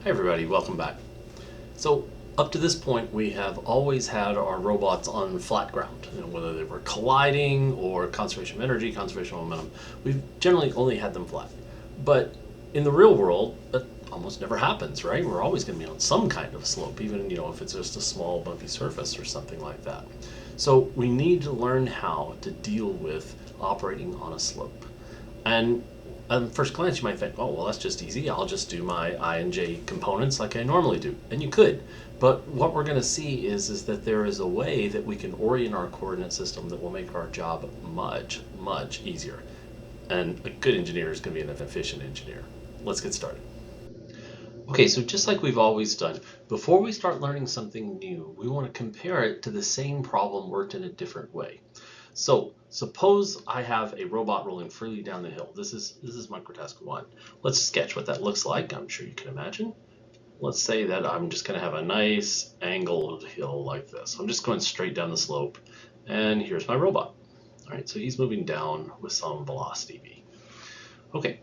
Hi everybody, welcome back. So up to this point we have always had our robots on flat ground, whether they were colliding or conservation of energy, conservation of momentum. We've generally only had them flat. But in the real world, that almost never happens, right? We're always going to be on some kind of slope, even if it's just a small bumpy surface or something like that. So we need to learn how to deal with operating on a slope. And on first glance, you might think, oh, well, that's just easy. I'll just do my I and j components like I normally do. And you could. But what we're going to see is that there is a way that we can orient our coordinate system that will make our job much, much easier. And a good engineer is going to be an efficient engineer. Let's get started. Okay, so just like we've always done, before we start learning something new, we want to compare it to the same problem worked in a different way. So suppose I have a robot rolling freely down the hill. This is microtask 1. Let's sketch what that looks like. I'm sure you can imagine. Let's say that I'm just going to have a nice angled hill like this. I'm just going straight down the slope, and here's my robot. All right, so he's moving down with some velocity v. Okay,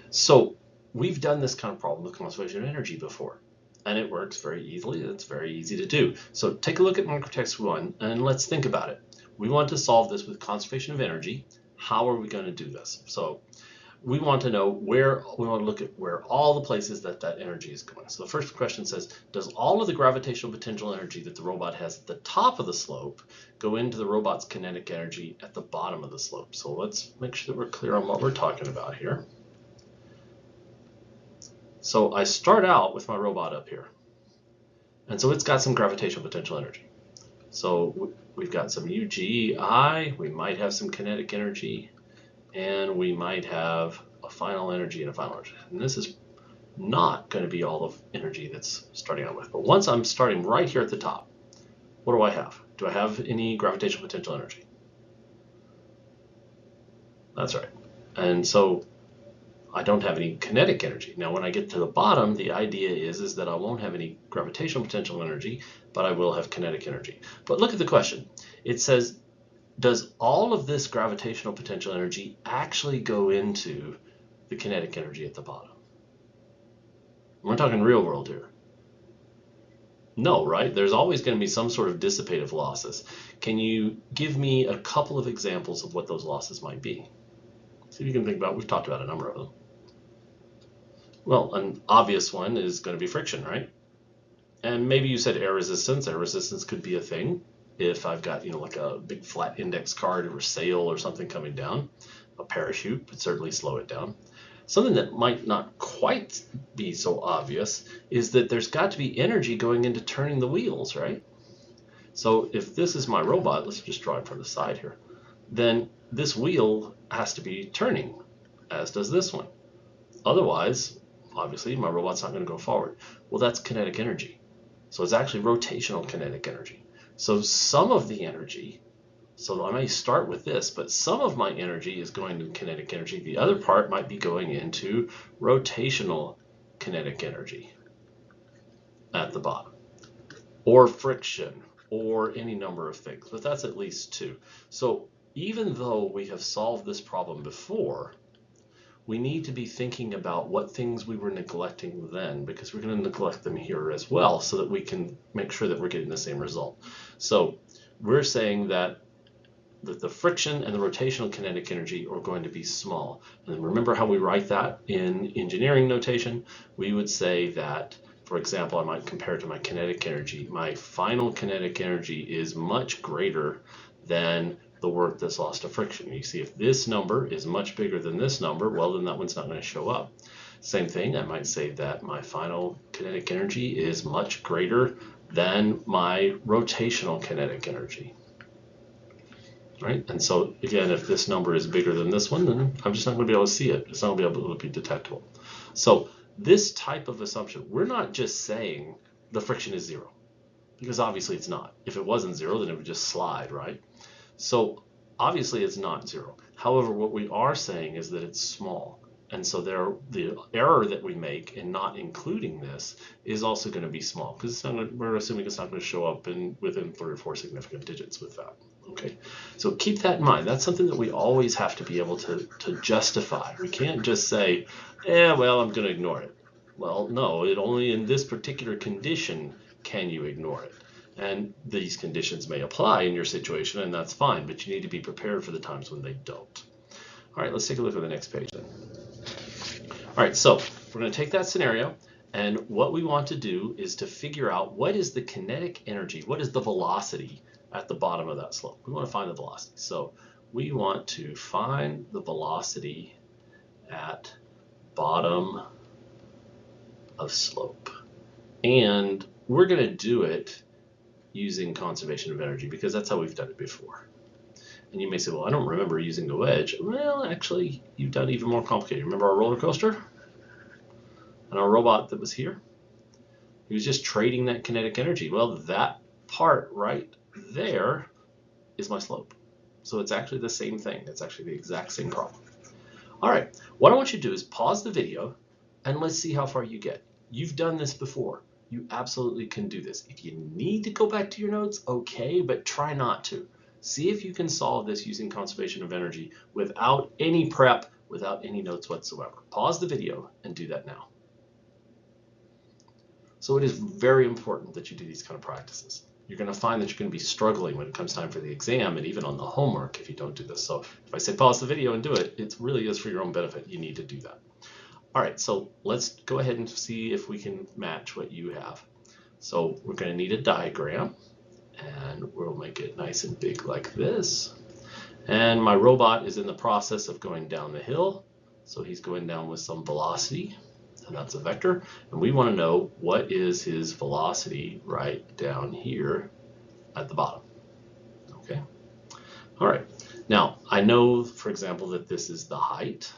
so we've done this kind of problem with conservation of energy before, and it works very easily. It's very easy to do. So take a look at microtext 1, and let's think about it. We want to solve this with conservation of energy. How are we going to do this? So we want to know we want to look at where all the places that energy is going. So the first question says, does all of the gravitational potential energy that the robot has at the top of the slope go into the robot's kinetic energy at the bottom of the slope? So let's make sure that we're clear on what we're talking about here. So I start out with my robot up here. And so it's got some gravitational potential energy. So we've got some UGI, we might have some kinetic energy, and we might have a final energy and a final energy. And this is not going to be all of energy that's starting out with. But once I'm starting right here at the top, what do I have? Do I have any gravitational potential energy? That's right. And so I don't have any kinetic energy. Now when I get to the bottom, the idea is that I won't have any gravitational potential energy, but I will have kinetic energy. But look at the question. It says, does all of this gravitational potential energy actually go into the kinetic energy at the bottom? We're talking real world here. No, right? There's always going to be some sort of dissipative losses. Can you give me a couple of examples of what those losses might be? See if you can think about, we've talked about a number of them. Well, an obvious one is going to be friction, right? And maybe you said air resistance. Air resistance could be a thing. If I've got, like a big flat index card or sail or something coming down, a parachute would certainly slow it down. Something that might not quite be so obvious is that there's got to be energy going into turning the wheels, right? So if this is my robot, let's just draw it from the side here, then this wheel has to be turning, as does this one. Otherwise, obviously, my robot's not going to go forward. Well, that's kinetic energy. So it's actually rotational kinetic energy. So some of the energy, so I may start with this, but some of my energy is going to kinetic energy. The other part might be going into rotational kinetic energy at the bottom, or friction, or any number of things, but that's at least 2. So even though we have solved this problem before, we need to be thinking about what things we were neglecting then, because we're going to neglect them here as well, so that we can make sure that we're getting the same result. So we're saying that the friction and the rotational kinetic energy are going to be small. And remember how we write that in engineering notation? We would say that, for example, I might compare it to my kinetic energy. My final kinetic energy is much greater than the work that's lost to friction. You see, if this number is much bigger than this number, well, then that one's not going to show up. Same thing, I might say that my final kinetic energy is much greater than my rotational kinetic energy. Right? And so again, if this number is bigger than this one, then I'm just not going to be able to see it. It's not going to be able to be detectable. So this type of assumption, we're not just saying the friction is 0, because obviously it's not. If it wasn't 0, then it would just slide, right? So obviously it's not 0. However, what we are saying is that it's small. And so the error that we make in not including this is also going to be small, because we're assuming it's not going to show up within 3 or 4 significant digits with that. Okay, so keep that in mind. That's something that we always have to be able to justify. We can't just say, well, I'm going to ignore it. Well, no, it only in this particular condition can you ignore it. And these conditions may apply in your situation, and that's fine, but you need to be prepared for the times when they don't. All right, let's take a look at the next page then. All right, so we're going to take that scenario, and what we want to do is to figure out what is the kinetic energy, what is the velocity at the bottom of that slope. We want to find the velocity. So we want to find the velocity at bottom of slope. And we're going to do it using conservation of energy because that's how we've done it before. And you may say, well, I don't remember using a wedge. Well, actually, you've done it even more complicated. Remember our roller coaster and our robot that was here? He was just trading that kinetic energy. Well, that part right there is my slope. So it's actually the same thing. It's actually the exact same problem. All right, what I want you to do is pause the video and let's see how far you get. You've done this before. You absolutely can do this. If you need to go back to your notes, okay, but try not to. See if you can solve this using conservation of energy without any prep, without any notes whatsoever. Pause the video and do that now. So it is very important that you do these kind of practices. You're going to find that you're going to be struggling when it comes time for the exam and even on the homework if you don't do this. So if I say pause the video and do it, it really is for your own benefit. You need to do that. All right, so let's go ahead and see if we can match what you have. So we're going to need a diagram, and we'll make it nice and big like this. And my robot is in the process of going down the hill, so he's going down with some velocity, and that's a vector. And we want to know what is his velocity right down here at the bottom. Okay. All right. Now, I know, for example, that this is the height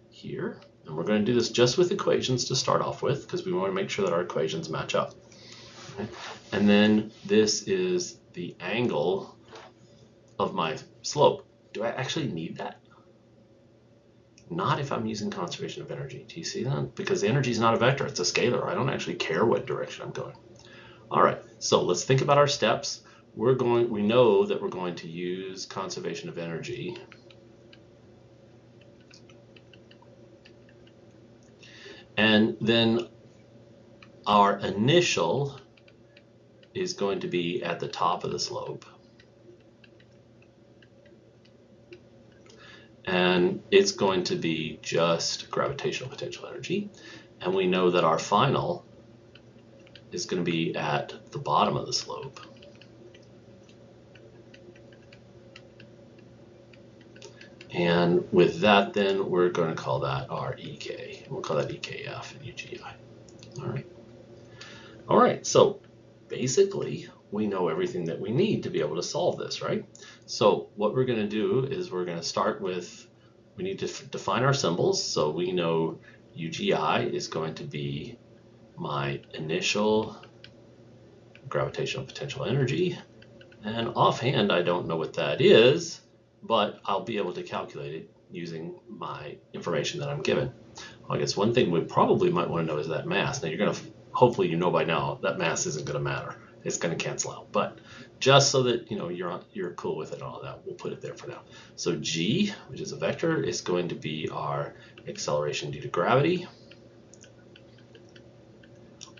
here. And we're going to do this just with equations to start off with because we want to make sure that our equations match up. Okay? And then this is the angle of my slope. Do I actually need that? Not if I'm using conservation of energy. Do you see that? Because the energy is not a vector, it's a scalar. I don't actually care what direction I'm going. All right, so let's think about our steps. We know that we're going to use conservation of energy. And then our initial is going to be at the top of the slope. And it's going to be just gravitational potential energy. And we know that our final is going to be at the bottom of the slope. And with that, then we're going to call that our EK. We'll call that EKF and UGI. All right. All right. So basically, we know everything that we need to be able to solve this, right? So what we're going to do is we're going to start with, we need to define our symbols. So we know UGI is going to be my initial gravitational potential energy. And offhand, I don't know what that is, but I'll be able to calculate it using my information that I'm given. I guess one thing we probably might want to know is that mass. Now you're going to, hopefully you know by now that mass isn't going to matter. It's going to cancel out. But just so that you know you're cool with it and all that, we'll put it there for now. So G, which is a vector, is going to be our acceleration due to gravity.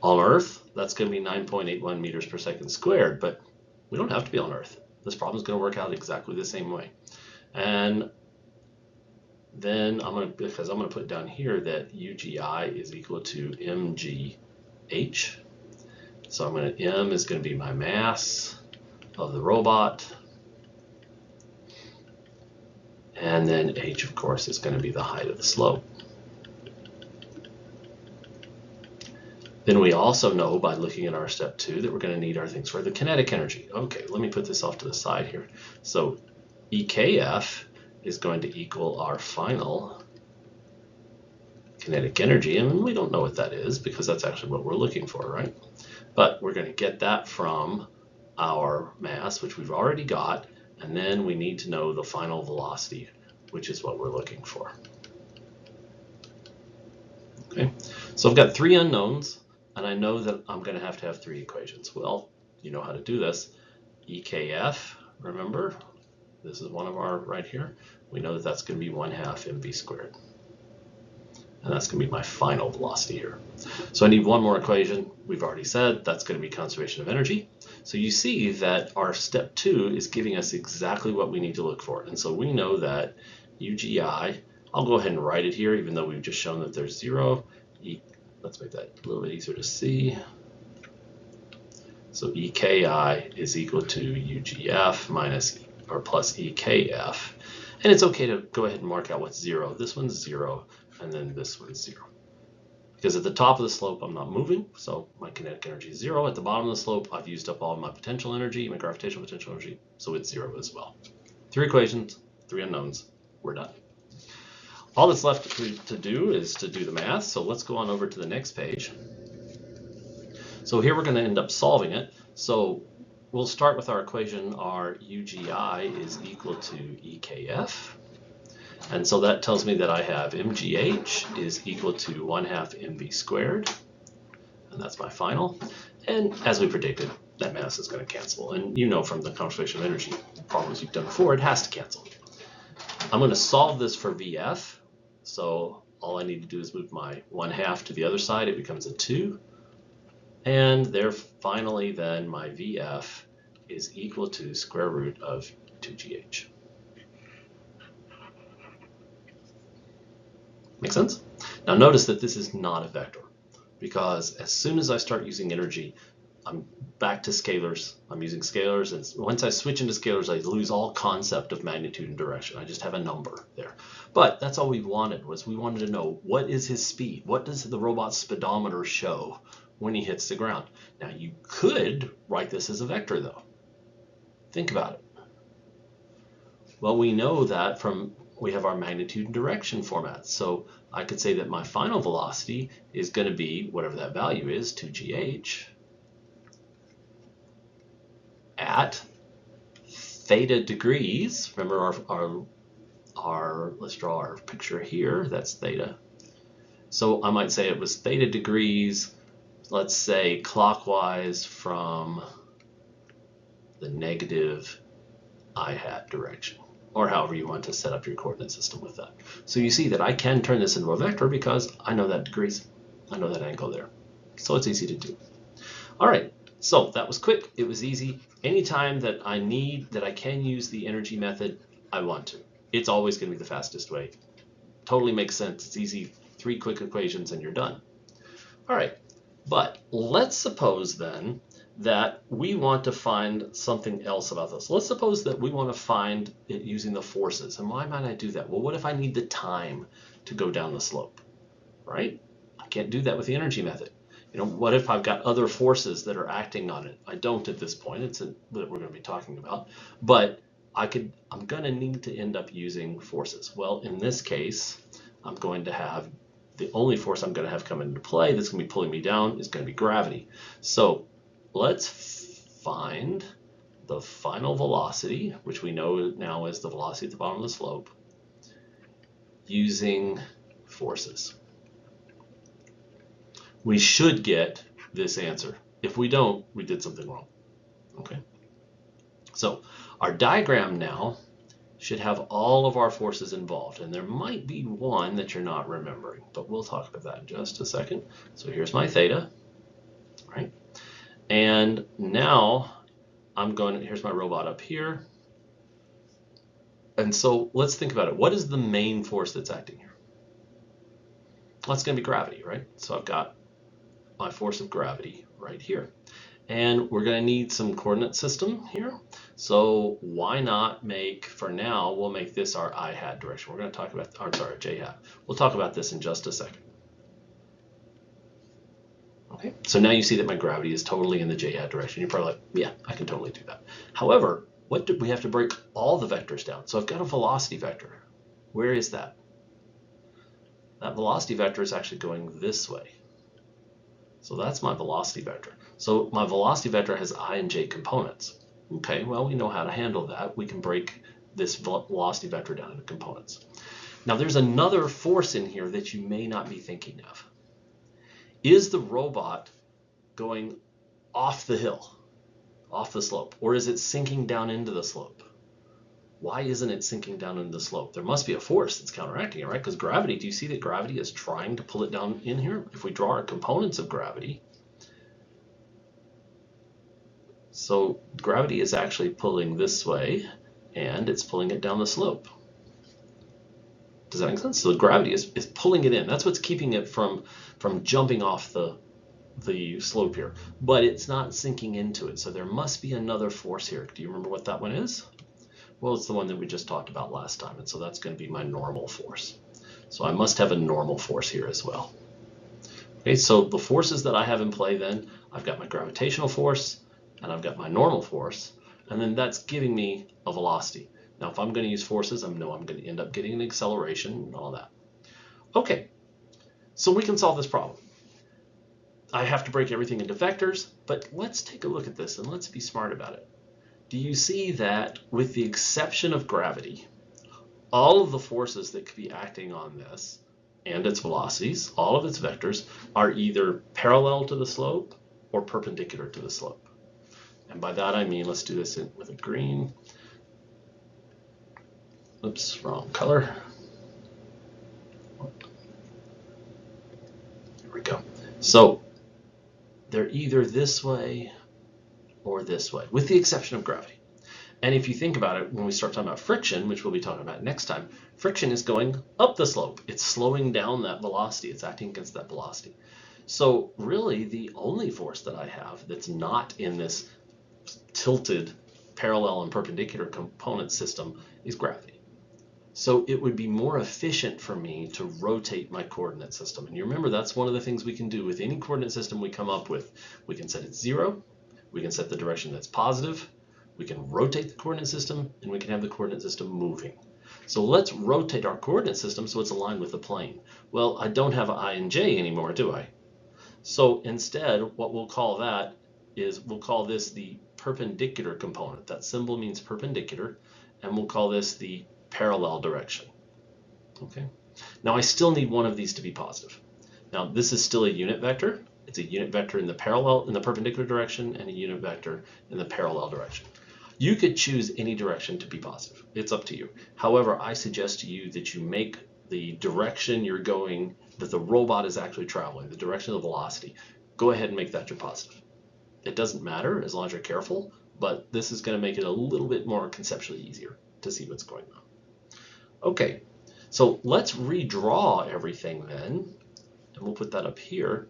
On Earth, that's going to be 9.81 meters per second squared, but we don't have to be on Earth. This problem is going to work out exactly the same way. And then I'm going to put down here that UGI is equal to mgh. So M is going to be my mass of the robot. And then h, of course, is going to be the height of the slope. Then we also know by looking at our step 2 that we're going to need our things for the kinetic energy. Okay, let me put this off to the side here. So EKF is going to equal our final kinetic energy, and we don't know what that is because that's actually what we're looking for, right? But we're going to get that from our mass, which we've already got, and then we need to know the final velocity, which is what we're looking for. Okay, so I've got 3 unknowns, and I know that I'm going to have 3 equations. Well, you know how to do this. EKF, remember, this is one of our right here. We know that that's going to be 1/2 mv squared. and that's going to be my final velocity here. So I need one more equation. We've already said that's going to be conservation of energy. So you see that our step 2 is giving us exactly what we need to look for. And so we know that UGI, I'll go ahead and write it here, even though we've just shown that there's 0. Let's make that a little bit easier to see. So EKI is equal to UGF minus or plus EKF. And it's okay to go ahead and mark out what's 0. This one's 0, and then this one's 0. Because at the top of the slope, I'm not moving, so my kinetic energy is 0. At the bottom of the slope, I've used up all of my potential energy, my gravitational potential energy, so it's 0 as well. 3 equations, 3 unknowns, we're done. All that's left to do is to do the math, so let's go on over to the next page. So here we're going to end up solving it. So we'll start with our equation. Our UGI is equal to EKF. And so that tells me that I have MGH is equal to 1/2 mv squared. And that's my final. And as we predicted, that mass is going to cancel. And you know from the conservation of energy problems you've done before, it has to cancel. I'm going to solve this for VF. So all I need to do is move my 1/2 to the other side. It becomes a 2. And there finally then my VF is equal to square root of 2GH. Make sense? Now notice that this is not a vector, because as soon as I start using energy, I'm back to scalars. I'm using scalars, and once I switch into scalars, I lose all concept of magnitude and direction. I just have a number there. But that's all we wanted, was we wanted to know, what is his speed? What does the robot's speedometer show when he hits the ground? Now you could write this as a vector though. Think about it. Well, we know that we have our magnitude and direction format. So I could say that my final velocity is going to be whatever that value is, 2GH, at theta degrees. Remember let's draw our picture here. That's theta. So I might say it was theta degrees, let's say clockwise from the negative I hat direction, or however you want to set up your coordinate system with that. So you see that I can turn this into a vector because I know that degrees. I know that angle there. So it's easy to do. All right, so that was quick. It was easy. Anytime that I can use the energy method, I want to. It's always going to be the fastest way. Totally makes sense. It's easy. 3 quick equations and you're done. All right, but let's suppose then that we want to find something else about this. Let's suppose that we want to find it using the forces. And why might I do that? Well, what if I need the time to go down the slope, right? I can't do that with the energy method. You know, what if I've got other forces that are acting on it? I don't at this point. It's that we're going to be talking about. But I'm going to need to end up using forces. Well, in this case, I'm going to have the only force I'm going to have come into play that's going to be pulling me down is going to be gravity. So let's find the final velocity, which we know now is the velocity at the bottom of the slope, using forces. We should get this answer. If we don't, we did something wrong. Okay. So our diagram now should have all of our forces involved, and there might be one that you're not remembering, but we'll talk about that in just a second. So here's my theta, right? And now here's my robot up here. And so let's think about it. What is the main force that's acting here? Well, it's going to be gravity, right? So I've got my force of gravity right here. And we're going to need some coordinate system here. So why not for now, we'll make this our I hat direction. We're going to talk about, J hat. We'll talk about this in just a second. Okay, so now you see that my gravity is totally in the J hat direction. You're probably like, yeah, I can totally do that. However, we have to break all the vectors down. So I've got a velocity vector. Where is that? That velocity vector is actually going this way. So that's my velocity vector. So my velocity vector has I and j components. Okay, well, we know how to handle that. We can break this velocity vector down into components. Now there's another force in here that you may not be thinking of. Is the robot going off the hill, off the slope, or is it sinking down into the slope? why isn't it sinking down into the slope? There must be a force that's counteracting it, right? Because gravity, do you see that gravity is trying to pull it down in here? If we draw our components of gravity, so gravity is actually pulling this way, and it's pulling it down the slope. Does that make sense? So the gravity is pulling it in. That's what's keeping it from jumping off the slope here. But it's not sinking into it. So there must be another force here. Do you remember what that one is? Well, it's the one that we just talked about last time. And so that's going to be my normal force. So I must have a normal force here as well. Okay, so the forces that I have in play then, I've got my gravitational force, and I've got my normal force, and then that's giving me a velocity. Now, if I'm going to use forces, I know I'm going to end up getting an acceleration and all that. Okay, so we can solve this problem. I have to break everything into vectors, but let's take a look at this and let's be smart about it. Do you see that with the exception of gravity, all of the forces that could be acting on this and its velocities, all of its vectors, are either parallel to the slope or perpendicular to the slope? And by that I mean, let's do this with a green. Oops, wrong color. There we go. So they're either this way or this way, with the exception of gravity. And if you think about it, when we start talking about friction, which we'll be talking about next time, friction is going up the slope. It's slowing down that velocity. It's acting against that velocity. So really, the only force that I have that's not in this tilted parallel and perpendicular component system is gravity. So it would be more efficient for me to rotate my coordinate system. And you remember, that's one of the things we can do with any coordinate system we come up with. We can set it 0, we can set the direction that's positive, we can rotate the coordinate system, and we can have the coordinate system moving. So let's rotate our coordinate system so it's aligned with the plane. Well, I don't have I and j anymore, do I? So instead, what we'll call that is, we'll call this the perpendicular component. That symbol means perpendicular, and we'll call this the parallel direction. Okay. Now I still need one of these to be positive. Now this is still a unit vector. It's a unit vector in the perpendicular direction, and a unit vector in the parallel direction. You could choose any direction to be positive. It's up to you. However, I suggest to you that you make the direction you're going, that the robot is actually traveling, the direction of the velocity, go ahead and make that your positive. It doesn't matter as long as you're careful, but this is going to make it a little bit more conceptually easier to see what's going on. Okay, so let's redraw everything then, and we'll put that up here.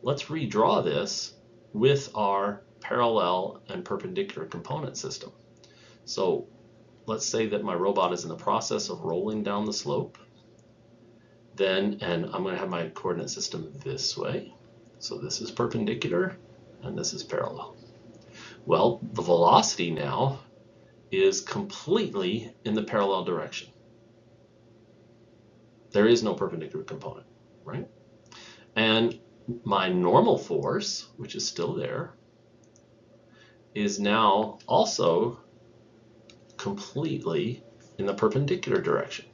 Let's redraw this with our parallel and perpendicular component system. So let's say that my robot is in the process of rolling down the slope. Then, and I'm going to have my coordinate system this way. So this is perpendicular, and this is parallel. Well, the velocity now is completely in the parallel direction. There is no perpendicular component, right? And my normal force, which is still there, is now also completely in the perpendicular direction.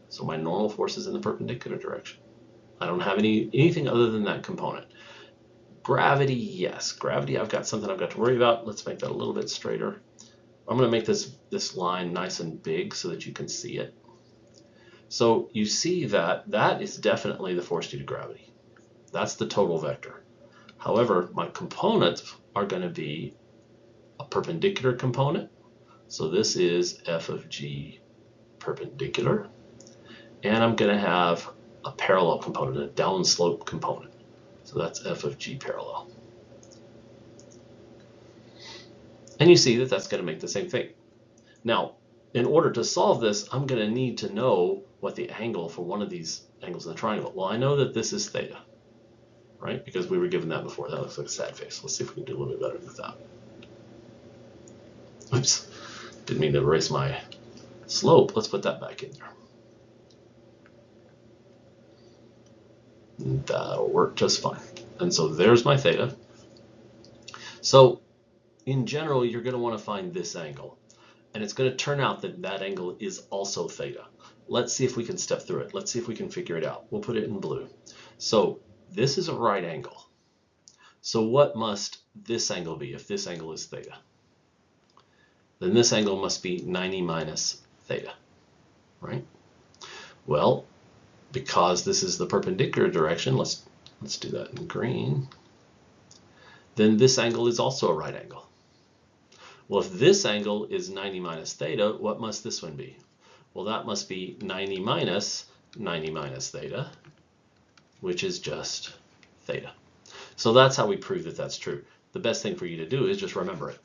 So my normal force is in the perpendicular direction. I don't have anything other than that component. Gravity, yes. Gravity, I've got something I've got to worry about. Let's make that a little bit straighter. I'm going to make this line nice and big so that you can see it. So you see that that is definitely the force due to gravity. That's the total vector. However, my components are going to be a perpendicular component. So this is f of g perpendicular. And I'm going to have a parallel component, a downslope component. So that's f of g parallel. And you see that that's going to make the same thing. Now, in order to solve this, I'm going to need to know what the angle for one of these angles in the triangle. Well, I know that this is theta, right? Because we were given that before. That looks like a sad face. Let's see if we can do a little bit better with that. Oops, didn't mean to erase my slope. Let's put that back in there. That'll work just fine. And so there's my theta. So in general, you're going to want to find this angle. And it's going to turn out that that angle is also theta. Let's see if we can step through it. Let's see if we can figure it out. We'll put it in blue. So this is a right angle. So what must this angle be if this angle is theta? then this angle must be 90 minus theta, right? Well, because this is the perpendicular direction, let's do that in green, then this angle is also a right angle. Well, if this angle is 90 minus theta, what must this one be? Well, that must be 90 minus theta, which is just theta. So that's how we prove that that's true. The best thing for you to do is just remember it.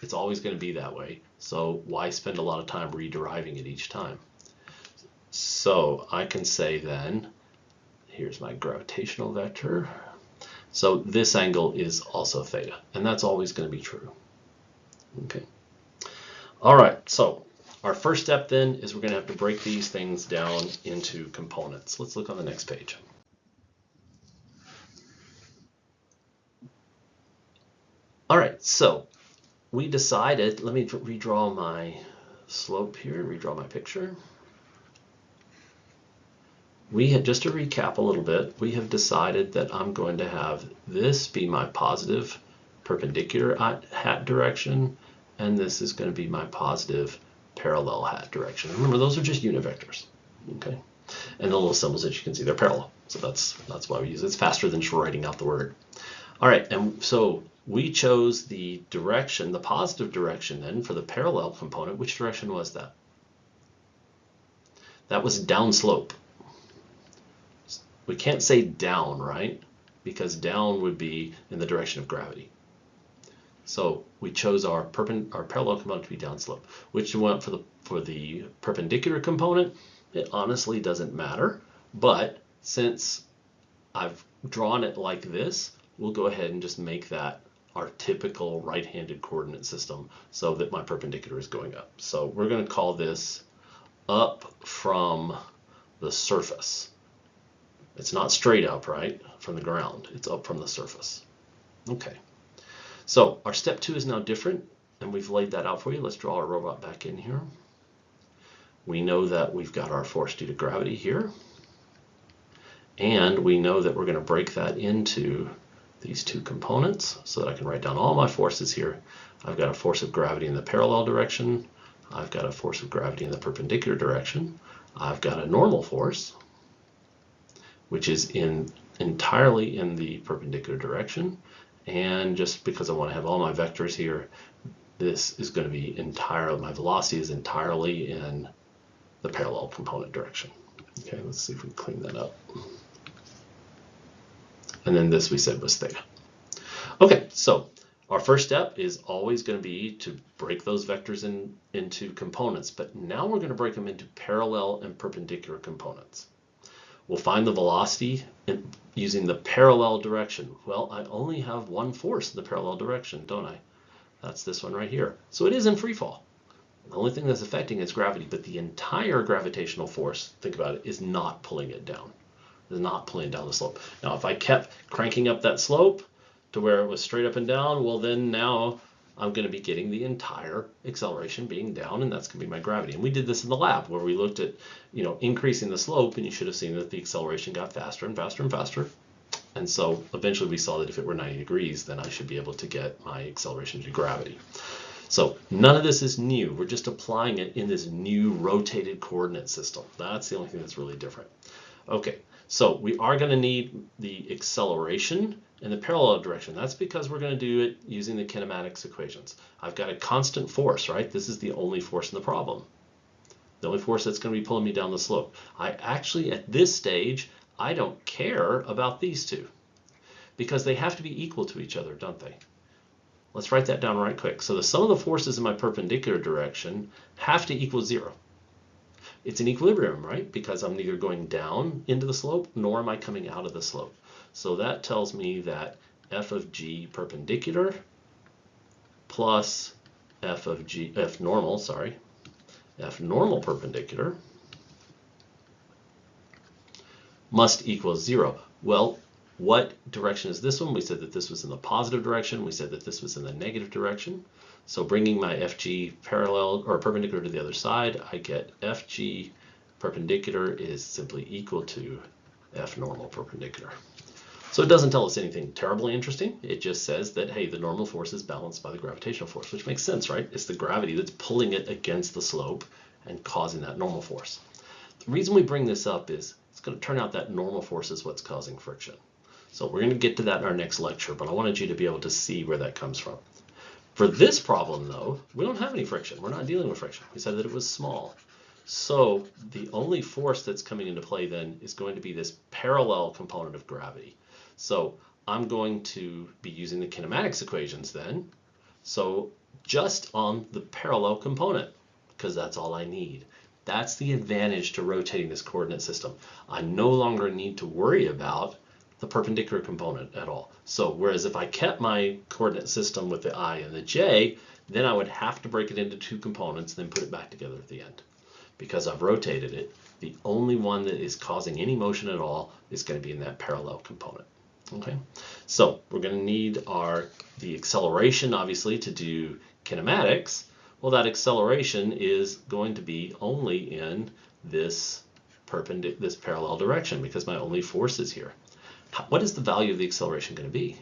It's always going to be that way. So why spend a lot of time re-deriving it each time? So I can say then, here's my gravitational vector. So this angle is also theta, and that's always going to be true. Okay. All right, so our first step then is we're going to have to break these things down into components. Let's look on the next page. All right, so we decided, let me redraw my slope here, redraw my picture. We had, just to recap a little bit, we have decided that I'm going to have this be my positive perpendicular hat direction, and this is going to be my positive parallel hat direction. Remember, those are just unit vectors, okay? And the little symbols that you can see, they're parallel. So that's why we use it. It's faster than just writing out the word. All right, and so we chose the direction, the positive direction then for the parallel component. Which direction was that? That was downslope. We can't say down, right? Because down would be in the direction of gravity. So we chose our parallel component to be downslope. Which one for the perpendicular component? It honestly doesn't matter, but since I've drawn it like this, we'll go ahead and just make that our typical right-handed coordinate system so that my perpendicular is going up. So we're going to call this up from the surface. It's not straight up, right, from the ground. It's up from the surface. Okay. So our step 2 is now different, and we've laid that out for you. Let's draw our robot back in here. We know that we've got our force due to gravity here. And we know that we're going to break that into these two components so that I can write down all my forces here. I've got a force of gravity in the parallel direction. I've got a force of gravity in the perpendicular direction. I've got a normal force, which is entirely in the perpendicular direction. And just because I want to have all my vectors here, this is going to be entirely, my velocity is entirely in the parallel component direction. Okay, let's see if we can clean that up. And then this we said was theta. Okay, so our first step is always going to be to break those vectors into components, but now we're going to break them into parallel and perpendicular components. We'll find the velocity using the parallel direction. Well, I only have one force in the parallel direction, don't I? That's this one right here. So it is in free fall. The only thing that's affecting is gravity, but the entire gravitational force, think about it, is not pulling it down. Is not pulling down the slope. Now, if I kept cranking up that slope to where it was straight up and down, well, then now I'm going to be getting the entire acceleration being down, and that's going to be my gravity. And we did this in the lab where we looked at, increasing the slope, and you should have seen that the acceleration got faster and faster and faster. And so eventually we saw that if it were 90 degrees, then I should be able to get my acceleration to gravity. So none of this is new. We're just applying it in this new rotated coordinate system. That's the only thing that's really different. Okay, so we are going to need the acceleration in the parallel direction. That's because we're going to do it using the kinematics equations. I've got a constant force, right? This is the only force in the problem. The only force that's going to be pulling me down the slope. I actually, at this stage, I don't care about these two because they have to be equal to each other, don't they? Let's write that down right quick. So the sum of the forces in my perpendicular direction have to equal 0. It's an equilibrium, right? Because I'm neither going down into the slope nor am I coming out of the slope. So that tells me that f of g perpendicular plus f normal perpendicular must equal 0. Well, what direction is this one? We said that this was in the positive direction. We said that this was in the negative direction. So bringing my FG parallel or perpendicular to the other side, I get FG perpendicular is simply equal to F normal perpendicular. So it doesn't tell us anything terribly interesting. It just says that, hey, the normal force is balanced by the gravitational force, which makes sense, right? It's the gravity that's pulling it against the slope and causing that normal force. The reason we bring this up is it's going to turn out that normal force is what's causing friction. So we're going to get to that in our next lecture, but I wanted you to be able to see where that comes from. For this problem, though, we don't have any friction. We're not dealing with friction. We said that it was small. So the only force that's coming into play then is going to be this parallel component of gravity. So I'm going to be using the kinematics equations then. So just on the parallel component, because that's all I need. That's the advantage to rotating this coordinate system. I no longer need to worry about the perpendicular component at all. So whereas if I kept my coordinate system with the I and the J, then I would have to break it into two components, then put it back together at the end. Because I've rotated it, the only one that is causing any motion at all is going to be in that parallel component. Okay, so we're going to need the acceleration, obviously, to do kinematics. Well, that acceleration is going to be only in this parallel direction because my only force is here. What is the value of the acceleration going to be?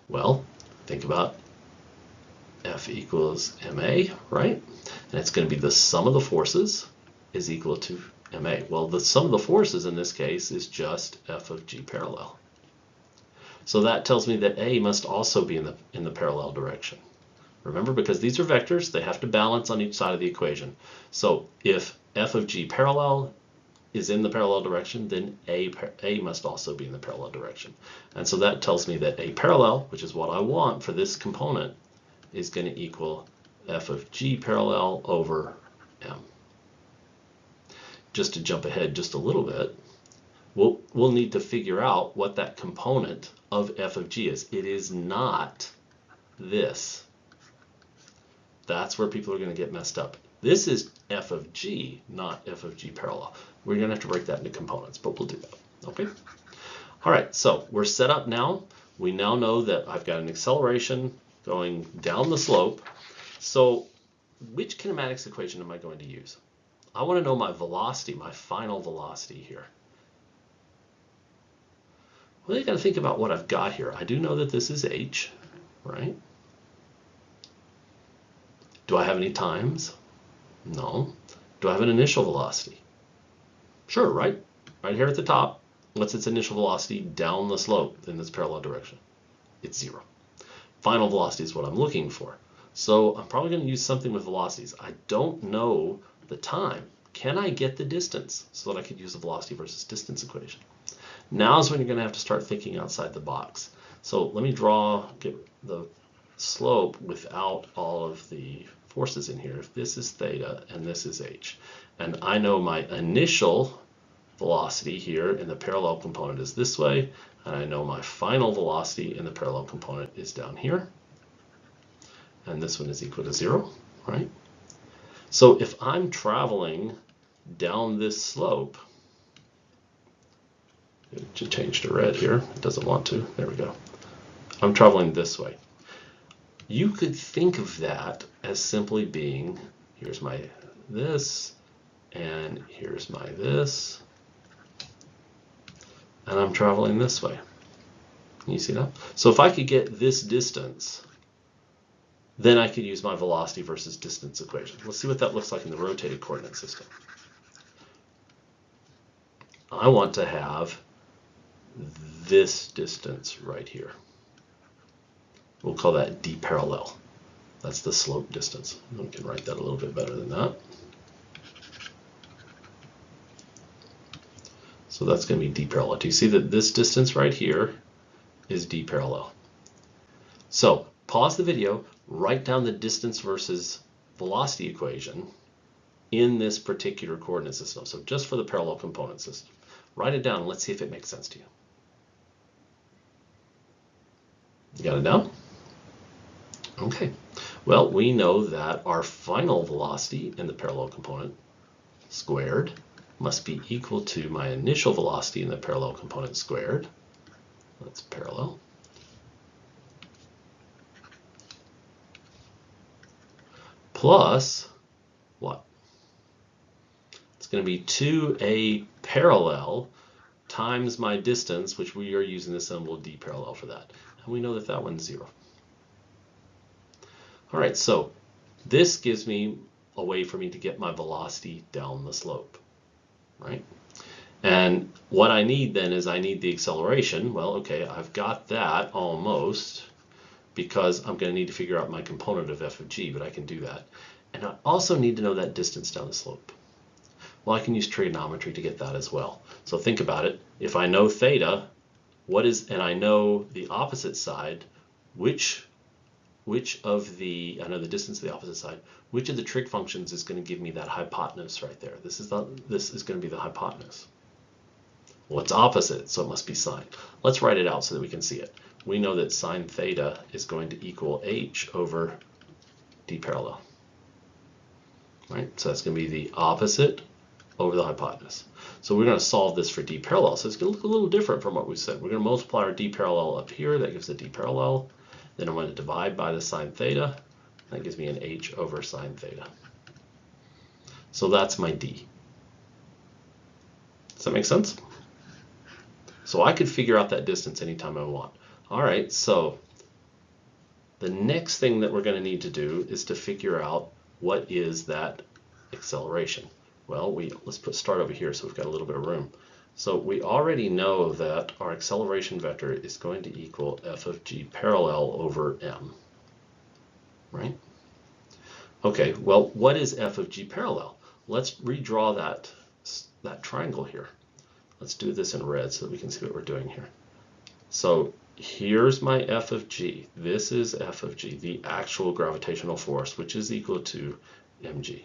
Well, think about F equals ma, right? And it's going to be the sum of the forces is equal to ma. Well, the sum of the forces in this case is just F of g parallel. So that tells me that A must also be in the parallel direction. Remember, because these are vectors, they have to balance on each side of the equation. So if F of g parallel is in the parallel direction, then A must also be in the parallel direction. And so that tells me that A parallel, which is what I want for this component, is going to equal F of g parallel over M. Just to jump ahead just a little bit, we'll need to figure out what that component of F of g is. It is not this. That's where people are going to get messed up. This is F of g, not F of g parallel. We're going to have to break that into components, but we'll do that. Okay? All right, so we're set up now. We now know that I've got an acceleration going down the slope. So which kinematics equation am I going to use? I want to know my velocity, my final velocity here. Well, you got to think about what I've got here. I do know that this is h, right? Do I have any times? No. Do I have an initial velocity? Sure, right? Right here at the top, what's its initial velocity down the slope in this parallel direction? It's 0. Final velocity is what I'm looking for. So I'm probably going to use something with velocities. I don't know the time. Can I get the distance so that I could use the velocity versus distance equation? Now is when you're going to have to start thinking outside the box. So let me get the slope without all of the forces in here. If this is theta and this is h, and I know my initial velocity here in the parallel component is this way, and I know my final velocity in the parallel component is down here, and this one is equal to 0, right? So if I'm traveling down this slope, it should change to red here. It doesn't want to. There we go. I'm traveling this way. You could think of that as simply being, here's my this, and here's my this, and I'm traveling this way. Can you see that? So if I could get this distance, then I could use my velocity versus distance equation. Let's see what that looks like in the rotated coordinate system. I want to have this distance right here. We'll call that d parallel. That's the slope distance. We can write that a little bit better than that. So that's going to be d parallel. Do you see that this distance right here is d parallel? So pause the video, write down the distance versus velocity equation in this particular coordinate system. So just for the parallel component system. Write it down and let's see if it makes sense to you. You got it down? Okay. Well, we know that our final velocity in the parallel component squared must be equal to my initial velocity in the parallel component squared. That's parallel. Plus what? It's going to be 2a parallel times my distance, which we are using the symbol d parallel for that. And we know that that one's 0. All right, so this gives me a way for me to get my velocity down the slope, right? And what I need then is I need the acceleration. Well, okay, I've got that almost, because I'm going to need to figure out my component of f of g, but I can do that. And I also need to know that distance down the slope. Well, I can use trigonometry to get that as well. So think about it. If I know theta, and I know the opposite side, which of the, I know the distance to the opposite side, which of the trig functions is going to give me that hypotenuse right there? This is going to be the hypotenuse. Well, it's opposite, so it must be sine. Let's write it out so that we can see it. We know that sine theta is going to equal h over d parallel. Right? So that's going to be the opposite over the hypotenuse. So we're going to solve this for d parallel. So it's going to look a little different from what we said. We're going to multiply our d parallel up here. That gives a d parallel. Then I'm going to divide by the sine theta. That gives me an h over sine theta. So that's my d. Does that make sense? So I could figure out that distance anytime I want. All right, so the next thing that we're going to need to do is to figure out what is that acceleration. Well, let's start over here so we've got a little bit of room. So we already know that our acceleration vector is going to equal f of g parallel over m, right? Okay, well, what is f of g parallel? Let's redraw that triangle here. Let's do this in red so that we can see what we're doing here. So here's my f of g. This is f of g, the actual gravitational force, which is equal to mg.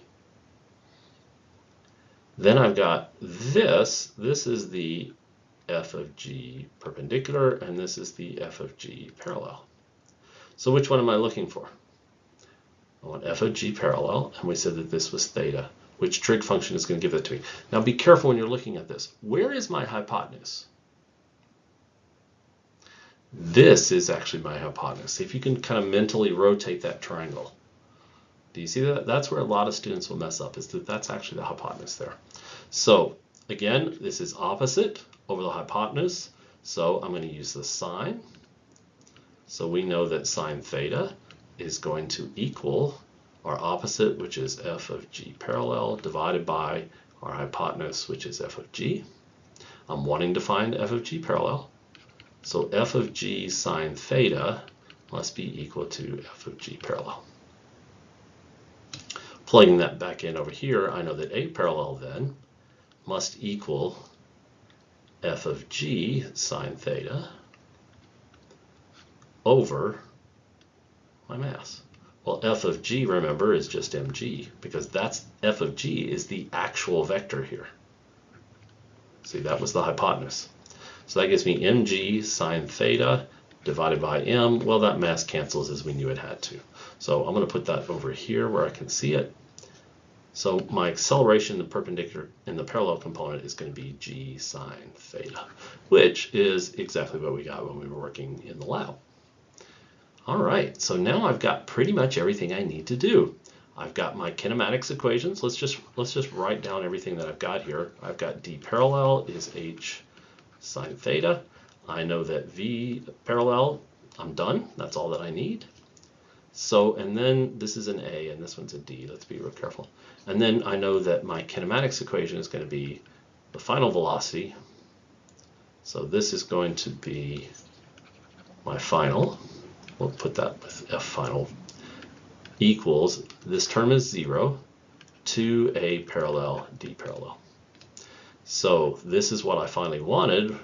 Then I've got this. This is the f of g perpendicular, and this is the f of g parallel. So which one am I looking for? I want f of g parallel, and we said that this was theta. Which trig function is going to give that to me? Now be careful when you're looking at this. Where is my hypotenuse? This is actually my hypotenuse. See if you can kind of mentally rotate that triangle. Do you see that? That's where a lot of students will mess up, is that that's actually the hypotenuse there. So again, this is opposite over the hypotenuse. So I'm going to use the sine. So we know that sine theta is going to equal our opposite, which is f of g parallel, divided by our hypotenuse, which is f of g. I'm wanting to find f of g parallel. So f of g sine theta must be equal to f of g parallel. Plugging that back in over here, I know that a parallel then must equal f of g sine theta over my mass. Well, f of g, remember, is just mg, because that's f of g is the actual vector here. See, that was the hypotenuse. So that gives me mg sine theta divided by m. Well, that mass cancels as we knew it had to. So I'm going to put that over here where I can see it. So my acceleration, the perpendicular and the parallel component, is going to be g sine theta, which is exactly what we got when we were working in the lab. All right, so now I've got pretty much everything I need to do. I've got my kinematics equations. Let's just write down everything that I've got here. I've got d parallel is h sine theta. I know that v parallel, I'm done. That's all that I need. So, and then this is an a and this one's a d. Let's be real careful. And then I know that my kinematics equation is going to be the final velocity. So this is going to be my final. We'll put that with f final equals, this term is 0, to a parallel d parallel. So this is what I finally wanted.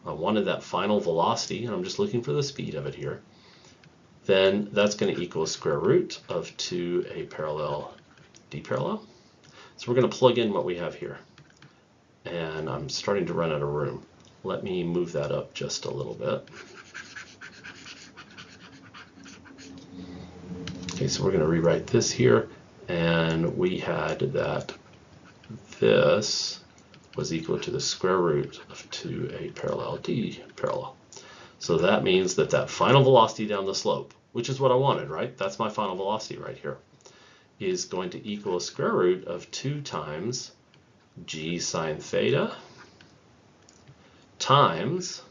I wanted that final velocity, and I'm just looking for the speed of it here. Then that's going to equal square root of 2a parallel d parallel. So we're going to plug in what we have here. And I'm starting to run out of room. Let me move that up just a little bit. Okay, so we're going to rewrite this here, and we had that this was equal to the square root of 2a parallel d parallel. So that means that that final velocity down the slope, which is what I wanted, right? That's my final velocity right here, is going to equal square root of 2 times g sine theta times,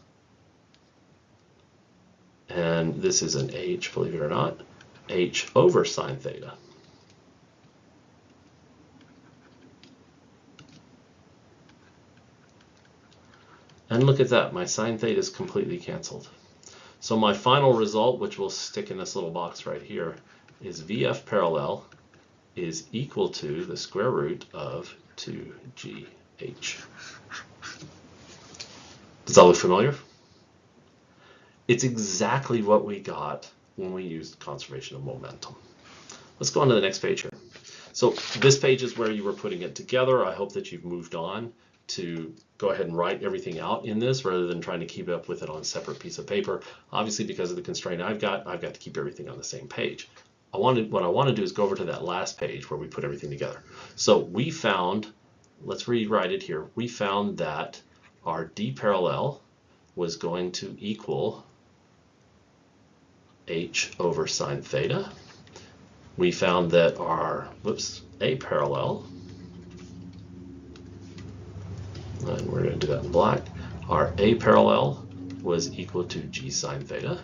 and this is an h, believe it or not, h over sine theta. And look at that, my sine theta is completely canceled. So my final result, which we'll stick in this little box right here, is VF parallel is equal to the square root of 2GH. Does that look familiar? It's exactly what we got when we used conservation of momentum. Let's go on to the next page here. So this page is where you were putting it together. I hope that you've moved on to go ahead and write everything out in this rather than trying to keep up with it on a separate piece of paper. Obviously, because of the constraint I've got to keep everything on the same page. What I want to do is go over to that last page where we put everything together. So we found, let's rewrite it here. We found that our D parallel was going to equal h over sine theta. We found that our, A parallel, and we're going to do that in black, our A parallel was equal to g sine theta.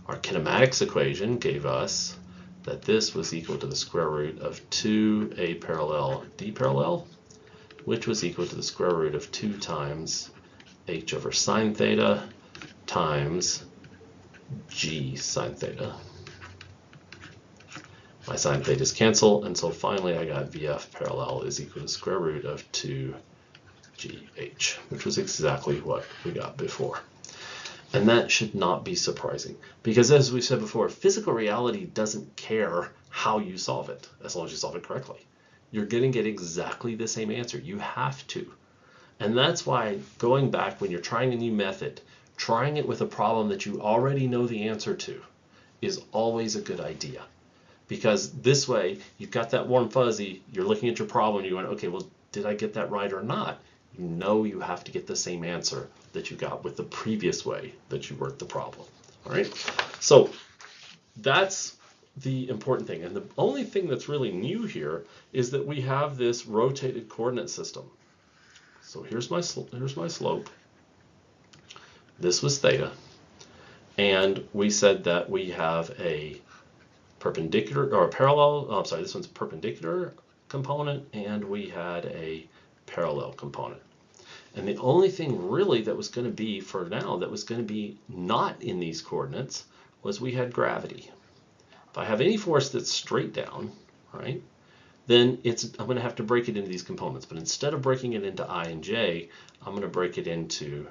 Our kinematics equation gave us that this was equal to the square root of 2A parallel D parallel, which was equal to the square root of 2 times h over sine theta times g sine theta. My sine thetas cancel, and so finally I got VF parallel is equal to the square root of 2GH, which was exactly what we got before. And that should not be surprising, because as we said before, physical reality doesn't care how you solve it, as long as you solve it correctly. You're going to get exactly the same answer. You have to. And that's why going back when you're trying a new method, trying it with a problem that you already know the answer to is always a good idea. Because this way, you've got that warm fuzzy, you're looking at your problem, you're going, okay, well, did I get that right or not? You know you have to get the same answer that you got with the previous way that you worked the problem. All right, so that's the important thing. And the only thing that's really new here is that we have this rotated coordinate system. So here's my slope. This was theta. And we said that we have a perpendicular or a parallel, oh, I'm sorry, this one's perpendicular component, and we had a parallel component. And the only thing really that was going to be, for now, that was going to be not in these coordinates was we had gravity. If I have any force that's straight down, right, then I'm going to have to break it into these components. But instead of breaking it into I and J, I'm going to break it into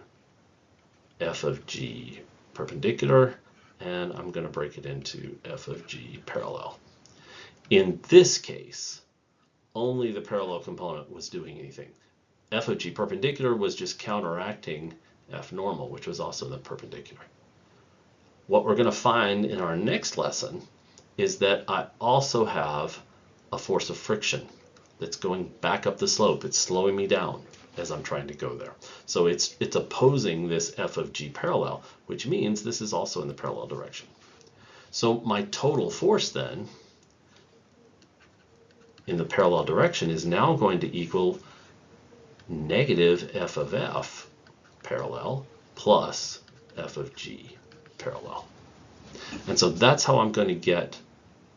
F of G perpendicular, and I'm going to break it into F of G parallel. In this case, only the parallel component was doing anything. F of G perpendicular was just counteracting F normal, which was also the perpendicular. What we're going to find in our next lesson is that I also have a force of friction that's going back up the slope. It's slowing me down as I'm trying to go there. So it's opposing this F of G parallel, which means this is also in the parallel direction. So my total force then in the parallel direction is now going to equal negative F of F parallel plus F of G parallel. And so that's how I'm going to get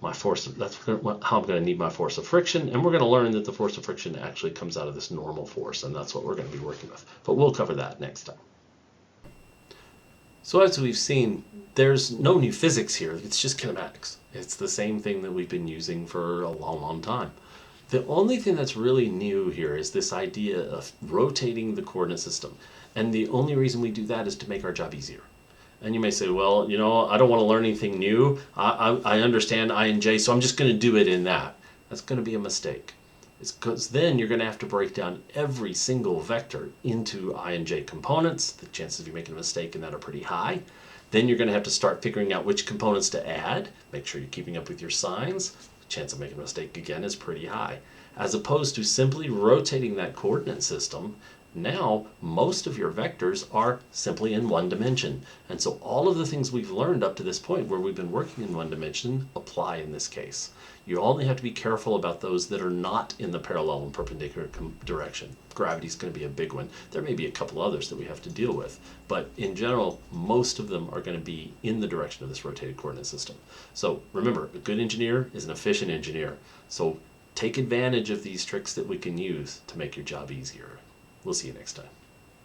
my force, that's how I'm going to need my force of friction, and we're going to learn that the force of friction actually comes out of this normal force, and that's what we're going to be working with. But we'll cover that next time. So as we've seen, there's no new physics here, it's just kinematics. It's the same thing that we've been using for a long, long time. The only thing that's really new here is this idea of rotating the coordinate system. And the only reason we do that is to make our job easier. And you may say, well, you know, I don't want to learn anything new. I understand I and J, so I'm just going to do it in that. That's going to be a mistake. It's because then you're going to have to break down every single vector into I and J components. The chances of you making a mistake in that are pretty high. Then you're going to have to start figuring out which components to add. Make sure you're keeping up with your signs. The chance of making a mistake again is pretty high. As opposed to simply rotating that coordinate system, now most of your vectors are simply in one dimension. And so all of the things we've learned up to this point where we've been working in one dimension apply in this case. You only have to be careful about those that are not in the parallel and perpendicular direction. Gravity is going to be a big one. There may be a couple others that we have to deal with, but in general, most of them are going to be in the direction of this rotated coordinate system. So remember, a good engineer is an efficient engineer. So take advantage of these tricks that we can use to make your job easier. We'll see you next time.